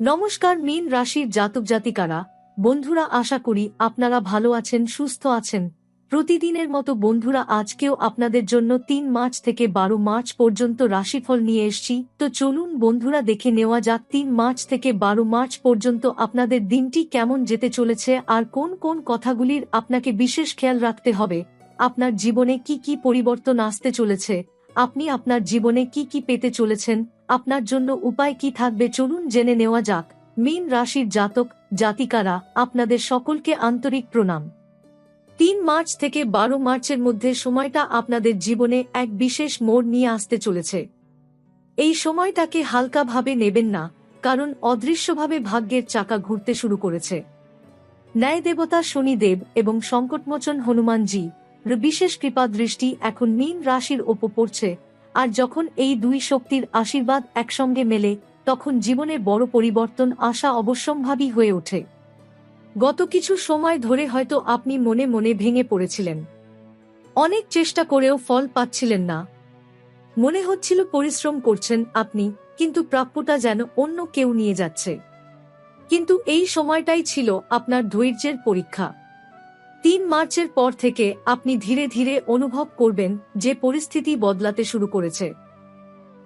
নমস্কার মীন রাশির জাতক জাতিকারা বন্ধুরা, আশা করি আপনারা ভালো আছেন, সুস্থ আছেন। প্রতিদিনের মতো বন্ধুরা, আজকেও আপনাদের জন্য ৩ মার্চ থেকে ১২ মার্চ পর্যন্ত রাশিফল নিয়ে এসেছি। তো চলুন বন্ধুরা, দেখে নেওয়া যাক ৩ মার্চ থেকে ১২ মার্চ পর্যন্ত আপনাদের দিনটি কেমন যেতে চলেছে আর কোন কোন কথাগুলির আপনাকে বিশেষ খেয়াল রাখতে হবে। আপনার জীবনে কি কি পরিবর্তন আসতে চলেছে, আপনি আপনার জীবনে কি কি পেতে চলেছেন, আপনার জন্য উপায় কি থাকবে, চলুন জেনে নেওয়া যাক। মীন রাশির জাতক জাতিকারা, আপনাদের সকলকে আন্তরিক প্রণাম। ৩ মার্চ থেকে ১২ মার্চের মধ্যে সময়টা আপনাদের জীবনে এক বিশেষ মোড় নিয়ে আসতে চলেছে। এই সময়টাকে হালকাভাবে নেবেন না, কারণ অদৃশ্যভাবে ভাগ্যের চাকা ঘুরতে শুরু করেছে। ন্যায় দেবতা শনিদেব এবং সংকটমোচন হনুমানজি বিশেষ কৃপা দৃষ্টি এখন মীন রাশির ওপর পড়ছে। আর যখন এই দুই শক্তির আশীর্বাদ একসঙ্গে মেলে, তখন জীবনে বড় পরিবর্তন আসা অবশ্যম্ভাবী হয়ে ওঠে। গত কিছু সময় ধরে হয়তো আপনি মনে মনে ভেঙে পড়েছিলেন, অনেক চেষ্টা করেও ফল পাচ্ছিলেন না। মনে হচ্ছিল পরিশ্রম করছেন আপনি, কিন্তু প্রাপ্যটা যেন অন্য কেউ নিয়ে যাচ্ছে। কিন্তু এই সময়টাই ছিল আপনার ধৈর্যের পরীক্ষা। ৩ মার্চের পর থেকে আপনি ধীরে ধীরে অনুভব করবেন যে পরিস্থিতি বদলাতে শুরু করেছে।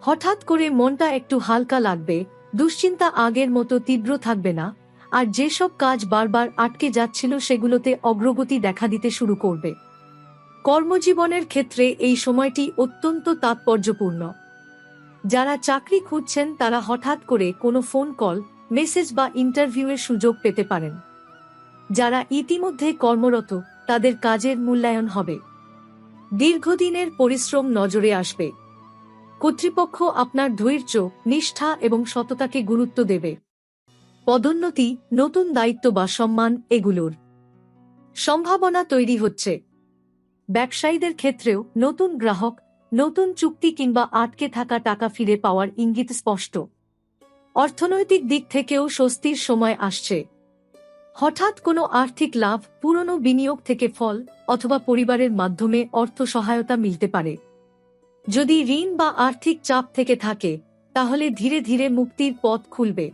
হঠাৎ করে মনটা একটু হালকা লাগবে, দুশ্চিন্তা আগের মতো তীব্র থাকবে না, আর যেসব কাজ বারবার আটকে যাচ্ছিল সেগুলোতে অগ্রগতি দেখা দিতে শুরু করবে। কর্মজীবনের ক্ষেত্রে এই সময়টি অত্যন্ত তাৎপর্যপূর্ণ। যারা চাকরি খুঁজছেন তারা হঠাৎ করে কোনো ফোন কল, মেসেজ বা ইন্টারভিউয়ের সুযোগ পেতে পারেন। যারা ইতিমধ্যে কর্মরত তাদের কাজের মূল্যায়ন হবে। দীর্ঘদিনের পরিশ্রম নজরে আসবে। কর্তৃপক্ষ আপনার ধৈর্য, নিষ্ঠা এবং সততাকে গুরুত্ব দেবে। পদোন্নতি, নতুন দায়িত্ব বা সম্মান এগুলোর সম্ভাবনা তৈরি হচ্ছে। ব্যবসায়ীদের ক্ষেত্রেও নতুন গ্রাহক, নতুন চুক্তি কিংবা আটকে থাকা টাকা ফিরে পাওয়ার ইঙ্গিত স্পষ্ট। অর্থনৈতিক দিক থেকেও স্বস্তির সময় আসছে। হঠাৎ কোনো আর্থিক লাভ, পুরনো বিনিয়োগ থেকে ফল অথবা পরিবারের মাধ্যমে অর্থ সহায়তা মিলতে পারে। যদি ঋণ বা আর্থিক চাপ থেকে থাকে, তাহলে ধীরে ধীরে মুক্তির পথ খুলবে।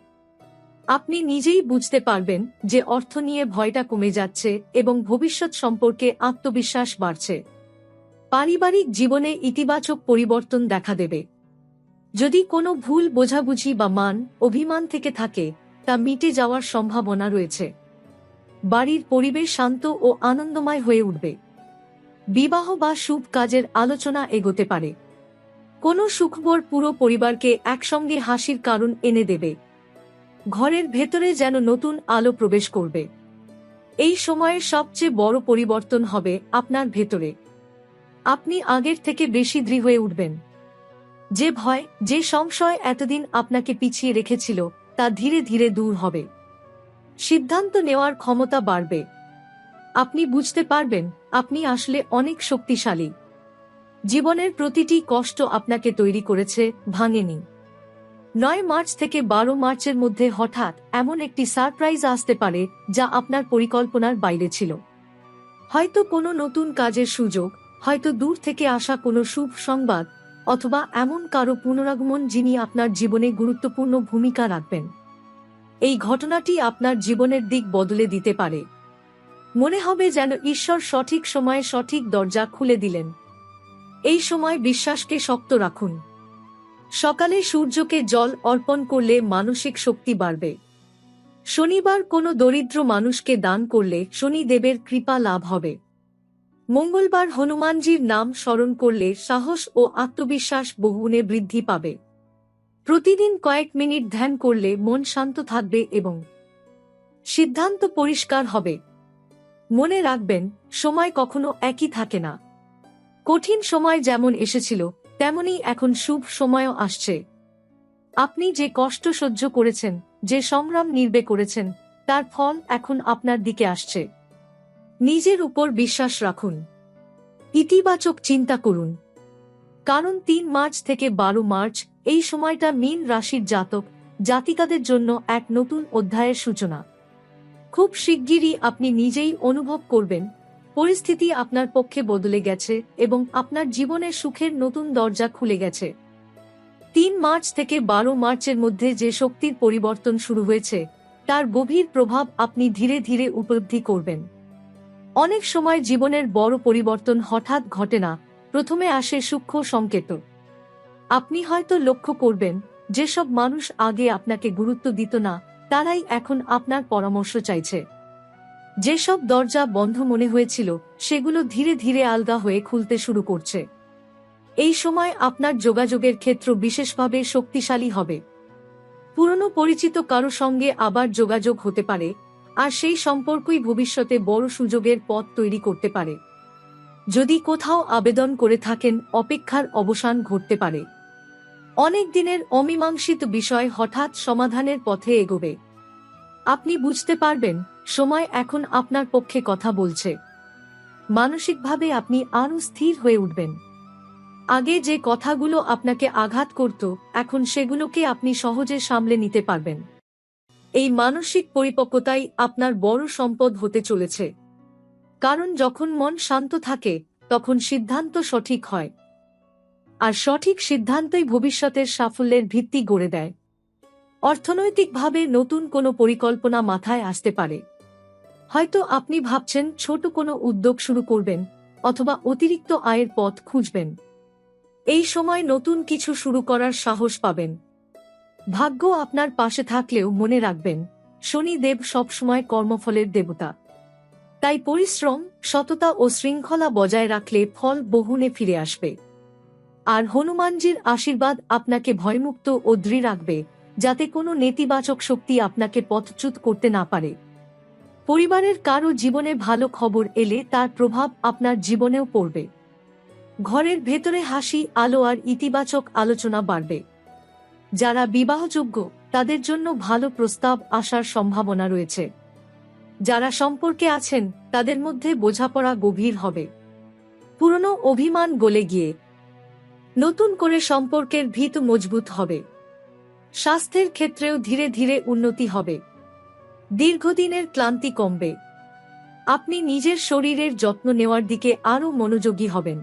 আপনি নিজেই বুঝতে পারবেন যে অর্থ নিয়ে ভয়টা কমে যাচ্ছে এবং ভবিষ্যৎ সম্পর্কে আত্মবিশ্বাস বাড়ছে। পারিবারিক জীবনে ইতিবাচক পরিবর্তন দেখা দেবে। যদি কোনো ভুল বোঝাবুঝি বা মান অভিমান থেকে থাকে, তা মিটে যাওয়ার সম্ভাবনা রয়েছে। বাড়ির পরিবেশ শান্ত ও আনন্দময় হয়ে উঠবে। বিবাহ বা শুভ কাজের আলোচনা এগোতে পারে। কোনো সুখবর পুরো পরিবারকে একসঙ্গে হাসির কারণ এনে দেবে। ঘরের ভেতরে যেন নতুন আলো প্রবেশ করবে। এই সময়ের সবচেয়ে বড় পরিবর্তন হবে আপনার ভেতরে। আপনি আগের থেকে বেশি দৃঢ় হয়ে উঠবেন। যে ভয়, যে সংশয় এতদিন আপনাকে পিছিয়ে রেখেছিল, তা ধীরে ধীরে দূর হবে। সিদ্ধান্ত নেওয়ার ক্ষমতা বাড়বে। আপনি বুঝতে পারবেন আপনি আসলে অনেক শক্তিশালী। জীবনের প্রতিটি কষ্ট আপনাকে তৈরি করেছে, ভাঙেনি। ৯ মার্চ থেকে ১২ মার্চের মধ্যে হঠাৎ এমন একটি সারপ্রাইজ আসতে পারে যা আপনার পরিকল্পনার বাইরে ছিল। হয়তো কোনো নতুন কাজের সুযোগ, হয়তো দূর থেকে আসা কোনো শুভ সংবাদ, অথবা এমন কারো পুনরাগমন যিনি আপনার জীবনে গুরুত্বপূর্ণ ভূমিকা রাখবেন। এই ঘটনাটি আপনার জীবনের দিক বদলে দিতে পারে। মনে হবে যেন ঈশ্বর সঠিক সময়ে সঠিক দরজা খুলে দিলেন। এই সময় বিশ্বাসকে শক্ত রাখুন। সকালে সূর্যকে জল অর্পণ করলে মানসিক শক্তি বাড়বে। শনিবার কোনো দরিদ্র মানুষকে দান করলে শনিদেবের কৃপা লাভ হবে। মঙ্গলবার হনুমানজির নাম স্মরণ করলে সাহস ও আত্মবিশ্বাস বহুগুণে বৃদ্ধি পাবে। প্রতিদিন কয়েক মিনিট ধ্যান করলে মন শান্ত থাকবে এবং সিদ্ধান্ত পরিষ্কার হবে। মনে রাখবেন, সময় কখনো একই থাকে না। কঠিন সময় যেমন এসেছিল, তেমনি এখন শুভ সময়ও আসছে। আপনি যে কষ্ট সহ্য করেছেন, যে সংগ্রাম নির্বে করেছেন, তার ফল এখন আপনার দিকে আসছে। নিজের উপর বিশ্বাস রাখুন। ইতিবাচক চিন্তা করুন। কারণ ৩ মার্চ থেকে ১২ মার্চ এই সময়টা মীন রাশির জাতক জাতিকাদের জন্য এক নতুন অধ্যায়ের সূচনা। খুব শিগগিরই আপনি নিজেই অনুভব করবেন পরিস্থিতি আপনার পক্ষে বদলে গেছে এবং আপনার জীবনের সুখের নতুন দরজা খুলে গেছে। 3 মার্চ থেকে 12 মার্চের মধ্যে যে শক্তির পরিবর্তন শুরু হয়েছে তার গভীর প্রভাব আপনি ধীরে ধীরে উপলব্ধি করবেন। অনেক সময় জীবনের বড় পরিবর্তন হঠাৎ ঘটে না, প্রথমে আসে সূক্ষ্ম সংকেত। আপনি হয়তো লক্ষ্য করবেন যেসব মানুষ আগে আপনাকে গুরুত্ব দিত না তারাই এখন আপনার পরামর্শ চাইছে। যেসব দরজা বন্ধ মনে হয়েছিল সেগুলো ধীরে ধীরে আলগা হয়ে খুলতে শুরু করছে। এই সময় আপনার যোগাযোগের ক্ষেত্র বিশেষভাবে শক্তিশালী হবে। পুরনো পরিচিত কারো সঙ্গে আবার যোগাযোগ হতে পারে, আর সেই সম্পর্কই ভবিষ্যতে বড় সুযোগের পথ তৈরি করতে পারে। যদি কোথাও আবেদন করে থাকেন, অপেক্ষার অবসান ঘটতে পারে। অনেক দিনের অমীমাংসিত বিষয় হঠাৎ সমাধানের পথে এগোবে। আপনি বুঝতে পারবেন সময় এখন আপনার পক্ষে কথা বলছে। মানসিকভাবে আপনি আরও স্থির হয়ে উঠবেন। আগে যে কথাগুলো আপনাকে আঘাত করত এখন সেগুলোকে আপনি সহজে সামলে নিতে পারবেন। এই মানসিক পরিপক্কতাই আপনার বড় সম্পদ হতে চলেছে। কারণ যখন মন শান্ত থাকে তখন সিদ্ধান্ত সঠিক হয়, আর সঠিক সিদ্ধান্তই ভবিষ্যতের সাফল্যের ভিত্তি গড়ে দেয়। অর্থনৈতিকভাবে নতুন কোনো পরিকল্পনা মাথায় আসতে পারে। হয়তো আপনি ভাবছেন ছোট কোনো উদ্যোগ শুরু করবেন অথবা অতিরিক্ত আয়ের পথ খুঁজবেন। এই সময় নতুন কিছু শুরু করার সাহস পাবেন। ভাগ্য আপনার পাশে থাকলেও মনে রাখবেন, শনিদেব সবসময় কর্মফলের দেবতা। তাই পরিশ্রম, সততা ও শৃঙ্খলা বজায় রাখলে ফল বহুনে ফিরে আসবে। আর হনুমানজির আশীর্বাদ আপনাকে ভয়মুক্ত ও দৃঢ় রাখবে, যাতে কোনো নেতিবাচক শক্তি আপনাকে পথচ্যুত করতে না পারে। পরিবারের কারো জীবনে ভালো খবর এলে তার প্রভাব আপনার জীবনেও পড়বে। ঘরের ভেতরে হাসি, আলো আর ইতিবাচক আলোচনা বাড়বে। যারা বিবাহযোগ্য তাদের জন্য ভালো প্রস্তাব আসার সম্ভাবনা রয়েছে। যারা সম্পর্কে আছেন তাদের মধ্যে বোঝাপড়া গভীর হবে। পুরনো অভিমান গলে গিয়ে নতুন করে সম্পর্কের ভিত মজবুত হবে। স্বাস্থ্যের ক্ষেত্রেও ধীরে ধীরে উন্নতি হবে। দীর্ঘদিনের ক্লান্তি কমবে। আপনি নিজের শরীরের যত্ন নেওয়ার দিকে আরও মনোযোগী হবেন।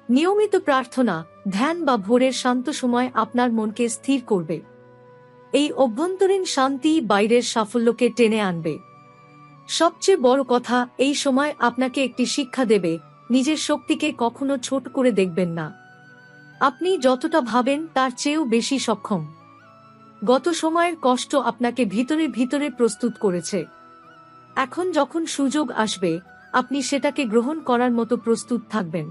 নিয়মিত প্রার্থনা, ধ্যান বা ভোরের শান্ত সময় আপনার মনকে স্থির করবে। এই অভ্যন্তরীণ শান্তি বাইরের সাফল্যকে টেনে আনবে। সবচেয়ে বড় কথা, এই সময় আপনাকে একটি শিক্ষা দেবে, নিজের শক্তিকে কখনো ছোট করে দেখবেন না। আপনি যতটা ভাবেন তার চেয়েও বেশি সক্ষম। গত সময়ের কষ্ট আপনাকে ভিতরে ভিতরে প্রস্তুত করেছে। এখন যখন সুযোগ আসবে আপনি সেটাকে গ্রহণ করার মতো প্রস্তুত থাকবেন।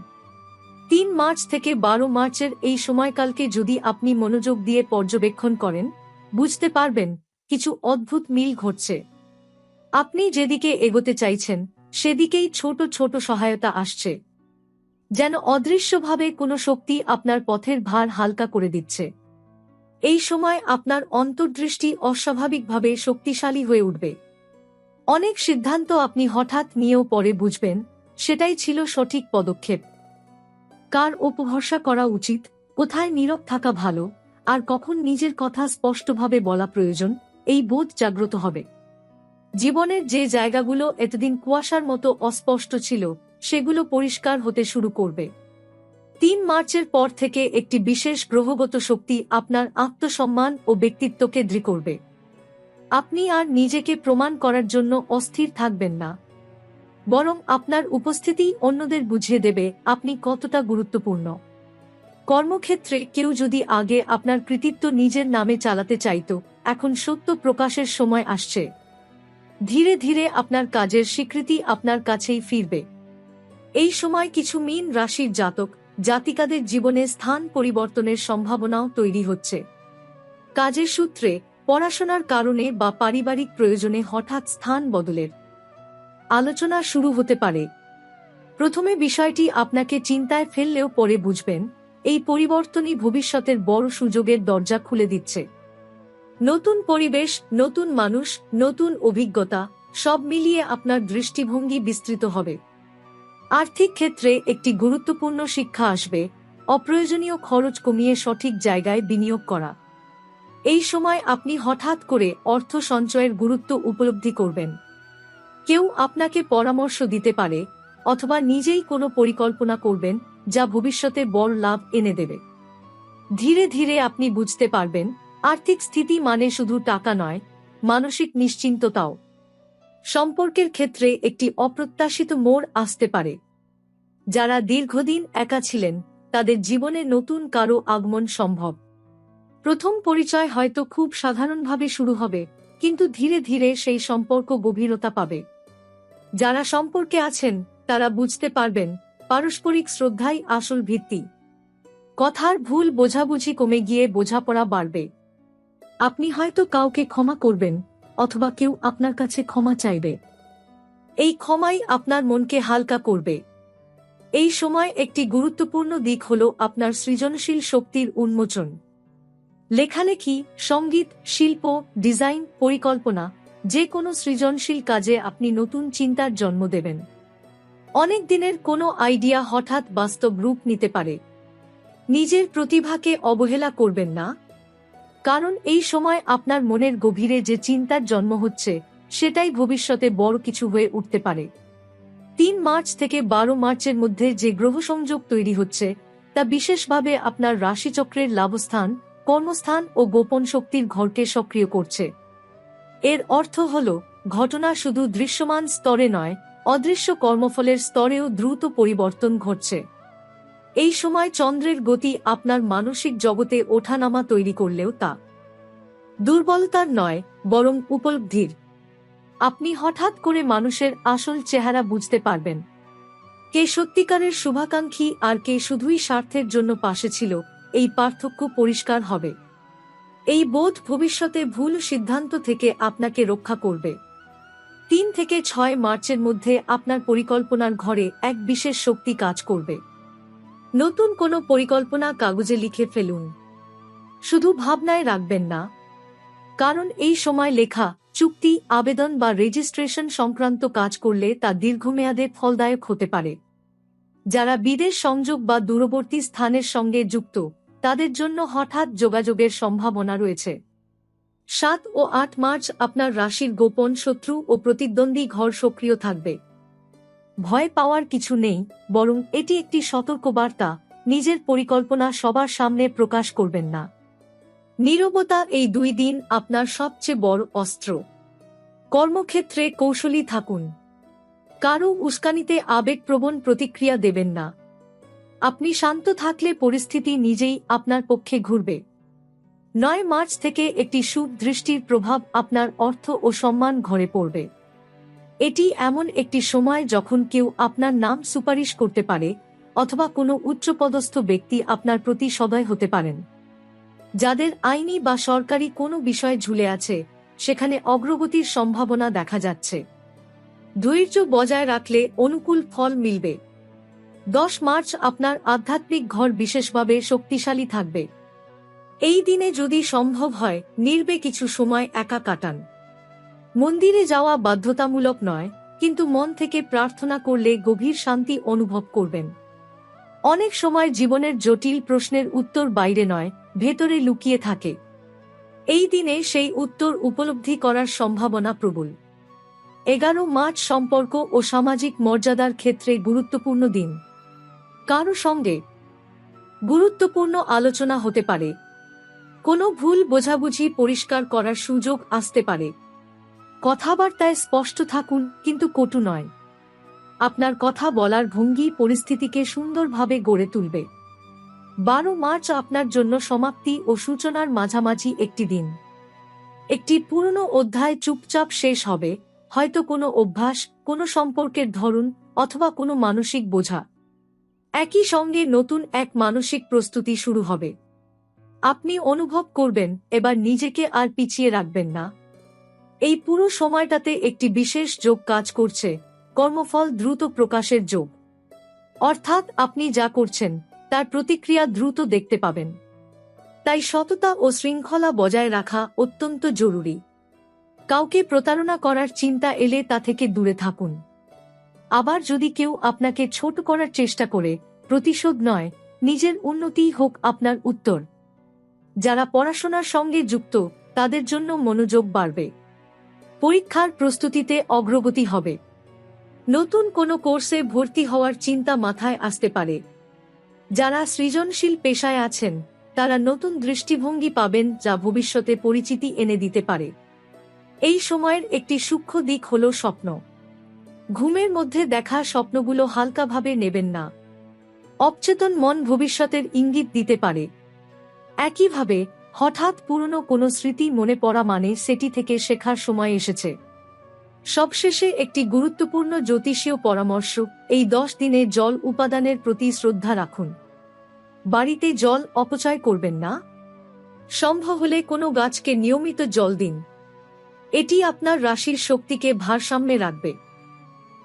3 মার্চ থেকে 12 মার্চের এই সময়কালকে যদি আপনি মনোযোগ দিয়ে পর্যবেক্ষণ করেন, বুঝতে পারবেন কিছু অদ্ভুত মিল ঘটছে। আপনি যেদিকে এগোতে চাইছেন সেদিকেই ছোট ছোট সহায়তা আসছে, যেন অদৃশ্যভাবে কোনো শক্তি আপনার পথের ভার হালকা করে দিচ্ছে। এই সময় আপনার অন্তর্দৃষ্টি অস্বাভাবিকভাবে শক্তিশালী হয়ে উঠবে। অনেক সিদ্ধান্ত আপনি হঠাৎ নিয়েও পরে বুঝবেন সেটাই ছিল সঠিক পদক্ষেপ। কার ওপর ভরসা করা উচিত, কোথায় নীরব থাকা ভালো, আর কখন নিজের কথা স্পষ্টভাবে বলা প্রয়োজন, এই বোধ জাগ্রত হবে। জীবনের যে জায়গাগুলো এতদিন কুয়াশার মতো অস্পষ্ট ছিল সেগুলো পরিষ্কার হতে শুরু করবে। 3 মার্চের পর থেকে একটি বিশেষ গ্রহগত শক্তি আপনার আত্মসম্মান ও ব্যক্তিত্বকে দৃঢ় করবে। আপনি আর নিজেকে প্রমাণ করার জন্য অস্থির থাকবেন না, বরং আপনার উপস্থিতি অন্যদের বুঝিয়ে দেবে আপনি কতটা গুরুত্বপূর্ণ। কর্মক্ষেত্রে কেউ যদি আগে আপনার কৃতিত্ব নিজের নামে চালাতে চাইত, এখন সত্য প্রকাশের সময় আসছে। ধীরে ধীরে আপনার কাজের স্বীকৃতি আপনার কাছেই ফিরবে। এই সময় কিছু মীন রাশির জাতক জাতিকাদের জীবনে স্থান পরিবর্তনের সম্ভাবনাও তৈরি হচ্ছে। কাজের সূত্রে, পড়াশোনার কারণে বা পারিবারিক প্রয়োজনে হঠাৎ স্থান বদলের আলোচনা শুরু হতে পারে। প্রথমে বিষয়টি আপনাকে চিন্তায় ফেললেও পরে বুঝবেন এই পরিবর্তনই ভবিষ্যতের বড় সুযোগের দরজা খুলে দিচ্ছে। নতুন পরিবেশ, নতুন মানুষ, নতুন অভিজ্ঞতা, সব মিলিয়ে আপনার দৃষ্টিভঙ্গি বিস্তৃত হবে। আর্থিক ক্ষেত্রে একটি গুরুত্বপূর্ণ শিক্ষা আসবে, অপ্রয়োজনীয় খরচ কমিয়ে সঠিক জায়গায় বিনিয়োগ করা। এই সময় আপনি হঠাৎ করে অর্থ সঞ্চয়ের গুরুত্ব উপলব্ধি করবেন। কেউ আপনাকে পরামর্শ দিতে পারে অথবা নিজেই কোনো পরিকল্পনা করবেন যা ভবিষ্যতে বড় লাভ এনে দেবে। ধীরে ধীরে আপনি বুঝতে পারবেন আর্থিক স্থিতি মানে শুধু টাকা নয়, মানসিক নিশ্চিন্ততাও। সম্পর্কের ক্ষেত্রে একটি অপ্রত্যাশিত মোড় আসতে পারে। যারা দীর্ঘদিন একা ছিলেন তাদের জীবনে নতুন কারো আগমন সম্ভব। প্রথম পরিচয় হয়তো খুব সাধারণভাবে শুরু হবে, কিন্তু ধীরে ধীরে সেই সম্পর্ক গভীরতা পাবে। যারা সম্পর্কে আছেন তারা বুঝতে পারবেন পারস্পরিক শ্রদ্ধাই আসল ভিত্তি। কথার ভুল বোঝাবুঝি কমে গিয়ে বোঝাপড়া বাড়বে। আপনি হয়তো কাউকে ক্ষমা করবেন, অথবা কেউ আপনার কাছে ক্ষমা চাইবে। এই ক্ষমাই আপনার মনকে হালকা করবে। এই সময় একটি গুরুত্বপূর্ণ দিক হল আপনার সৃজনশীল শক্তির উন্মোচন। লেখালেখি, সঙ্গীত, শিল্প, ডিজাইন, পরিকল্পনা, যে কোনো সৃজনশীল কাজে আপনি নতুন চিন্তার জন্ম দেবেন। অনেক দিনের কোনো আইডিয়া হঠাৎ বাস্তব রূপ নিতে পারে। নিজের প্রতিভাকে অবহেলা করবেন না, কারণ এই সময় আপনার মনের গভীরে যে চিন্তার জন্ম হচ্ছে সেটাই ভবিষ্যতে বড় কিছু হয়ে উঠতে পারে। ৩ মার্চ থেকে ১২ মার্চের মধ্যে যে গ্রহ সংযোগ তৈরি হচ্ছে তা বিশেষভাবে আপনার রাশিচক্রের লাভস্থান, কর্মস্থান ও গোপন শক্তির ঘরকে সক্রিয় করছে। এর অর্থ হল ঘটনা শুধু দৃশ্যমান স্তরে নয়, অদৃশ্য কর্মফলের স্তরেও দ্রুত পরিবর্তন ঘটছে। এই সময় চন্দ্রের গতি আপনার মানসিক জগতে ওঠানামা তৈরি করলেও তা দুর্বলতার নয়, বরং উপলব্ধির। আপনি হঠাৎ করে মানুষের আসল চেহারা বুঝতে পারবেন। কে সত্যিকারের শুভাকাঙ্ক্ষী আর কে শুধুই স্বার্থের জন্য পাশে ছিল, এই পার্থক্য পরিষ্কার হবে। এই বোধ ভবিষ্যতে ভুল সিদ্ধান্ত থেকে আপনাকে রক্ষা করবে। ৩ থেকে ৬ মার্চের মধ্যে আপনার পরিকল্পনার ঘরে এক বিশেষ শক্তি কাজ করবে। নতুন কোনো পরিকল্পনা কাগজে লিখে ফেলুন। শুধু ভাবনায় রাখবেন না, কারণ এই সময় লেখা, চুক্তি, আবেদন বা রেজিস্ট্রেশন সংক্রান্ত কাজ করলে তা দীর্ঘমেয়াদে ফলদায়ক হতে পারে। যারা বিদেশ সংযোগ বা দূরবর্তী স্থানের সঙ্গে যুক্ত তাদের জন্য হঠাৎ যোগাযোগের সম্ভাবনা রয়েছে। ৭ ও ৮ মার্চ আপনার রাশির গোপন শত্রু ও প্রতিদ্বন্দ্বী ঘর সক্রিয় থাকবে। ভয় পাওয়ার কিছু নেই, বরং এটি একটি সতর্কবার্তা। নিজের পরিকল্পনা সবার সামনে প্রকাশ করবেন না। নীরবতা এই ২ দিন আপনার সবচেয়ে বড় অস্ত্র। কর্মক্ষেত্রে কৌশলী থাকুন। কারো উস্কানিতে আবেগপ্রবণ প্রতিক্রিয়া দেবেন না। আপনি শান্ত থাকলে পরিস্থিতি নিজেই আপনার পক্ষে ঘুরবে। ৯ মার্চ থেকে একটি শুভ দৃষ্টির প্রভাব আপনার অর্থ ও সম্মান ঘরে পড়বে। এটি এমন একটি সময় যখন কেউ আপনার নাম সুপারিশ করতে পারে, অথবা কোনো উচ্চপদস্থ ব্যক্তি আপনার প্রতি সদয় হতে পারেন। যাদের আইনি বা সরকারি কোনো বিষয় ঝুলে আছে সেখানে অগ্রগতির সম্ভাবনা দেখা যাচ্ছে। ধৈর্য বজায় রাখলে অনুকূল ফল মিলবে। ১০ মার্চ আপনার আধ্যাত্মিক ঘর বিশেষভাবে শক্তিশালী থাকবে। এই দিনে যদি সম্ভব হয় নীরবে কিছু সময় একা কাটান। মন্দিরে যাওয়া বাধ্যতামূলক নয়, কিন্তু মন থেকে প্রার্থনা করলে গভীর শান্তি অনুভব করবেন। অনেক সময় জীবনের জটিল প্রশ্নের উত্তর বাইরে নয়, ভেতরে লুকিয়ে থাকে। এই দিনে সেই উত্তর উপলব্ধি করার সম্ভাবনা প্রবল। ১১ মার্চ সম্পর্ক ও সামাজিক মর্যাদার ক্ষেত্রে গুরুত্বপূর্ণ দিন। কারো সঙ্গে গুরুত্বপূর্ণ আলোচনা হতে পারে। কোনো ভুল বোঝাবুঝি পরিষ্কার করার সুযোগ আসতে পারে। কথাবার্তায় স্পষ্ট থাকুন, কিন্তু কটু নয়। আপনার কথা বলার ভঙ্গি পরিস্থিতিকে সুন্দরভাবে গড়ে তুলবে। ১২ মার্চ আপনার জন্য সমাপ্তি ও সূচনার মাঝামাঝি একটি দিন। একটি পুরনো অধ্যায় চুপচাপ শেষ হবে, হয়তো কোনো অভ্যাস, কোনো সম্পর্কের ধরন, অথবা কোনো মানসিক বোঝা। একই সঙ্গে নতুন এক মানসিক প্রস্তুতি শুরু হবে। আপনি অনুভব করবেন এবার নিজেকে আর পিছিয়ে রাখবেন না। এই পুরো সময়টাতে একটি বিশেষ যোগ কাজ করছে, কর্মফল দ্রুত প্রকাশের যোগ। অর্থাৎ আপনি যা করছেন তার প্রতিক্রিয়া দ্রুত দেখতে পাবেন। তাই সততা ও শৃঙ্খলা বজায় রাখা অত্যন্ত জরুরি। কাউকে প্রতারণা করার চিন্তা এলে তা থেকে দূরে থাকুন। আবার যদি কেউ আপনাকে ছোট করার চেষ্টা করে, প্রতিশোধ নয়, নিজের উন্নতিই হোক আপনার উত্তর। যারা পড়াশোনার সঙ্গে যুক্ত তাদের জন্য মনোযোগ বাড়বে। পরীক্ষার প্রস্তুতিতে অগ্রগতি হবে। নতুন কোনো কোর্সে ভর্তি হওয়ার চিন্তা মাথায় আসতে পারে। যারা সৃজনশীল পেশায় আছেন তারা নতুন দৃষ্টিভঙ্গি পাবেন যা ভবিষ্যতে পরিচিতি এনে দিতে পারে। এই সময়ের একটি সূক্ষ্ম দিক হল স্বপ্ন। ঘুমের মধ্যে দেখা স্বপ্নগুলো হালকাভাবে নেবেন না। অবচেতন মন ভবিষ্যতের ইঙ্গিত দিতে পারে। একইভাবে হঠাৎ পুরনো কোনো স্মৃতি মনে পড়া মানে সেটি থেকে শেখার সময় এসেছে। সবশেষে একটি গুরুত্বপূর্ণ জ্যোতিষীয় পরামর্শ, এই 10 দিনে জল উপাদানের প্রতি শ্রদ্ধা রাখুন। বাড়িতে জল অপচয় করবেন না। সম্ভব হলে কোনো গাছকে নিয়মিত জল দিন। এটি আপনার রাশির শক্তিকে ভারসাম্যে রাখবে।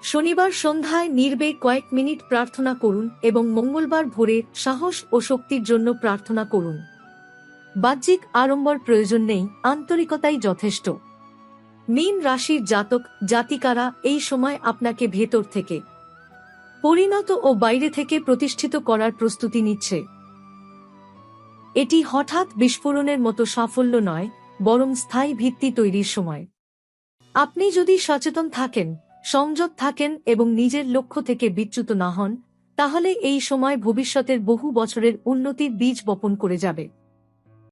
শনিবার সন্ধ্যায় নির্বে কয়েক মিনিট প্রার্থনা করুন এবং মঙ্গলবার ভোরে সাহস ও শক্তির জন্য প্রার্থনা করুন। বাহ্যিক আড়ম্বর প্রয়োজন নেই, আন্তরিকতাই যথেষ্ট। মীন রাশির জাতক জাতিকারা এই সময় আপনাকে ভেতর থেকে পরিণত ও বাইরে থেকে প্রতিষ্ঠিত করার প্রস্তুতি নিচ্ছে। এটি হঠাৎ বিস্ফোরণের মতো সাফল্য নয়, বরং স্থায়ী ভিত্তি তৈরির সময়। আপনি যদি সচেতন থাকেন, সংযত থাকেন এবং নিজের লক্ষ্য থেকে বিচ্যুত না হন, তাহলে এই সময় ভবিষ্যতের বহু বছরের উন্নতির বীজ বপন করে যাবে।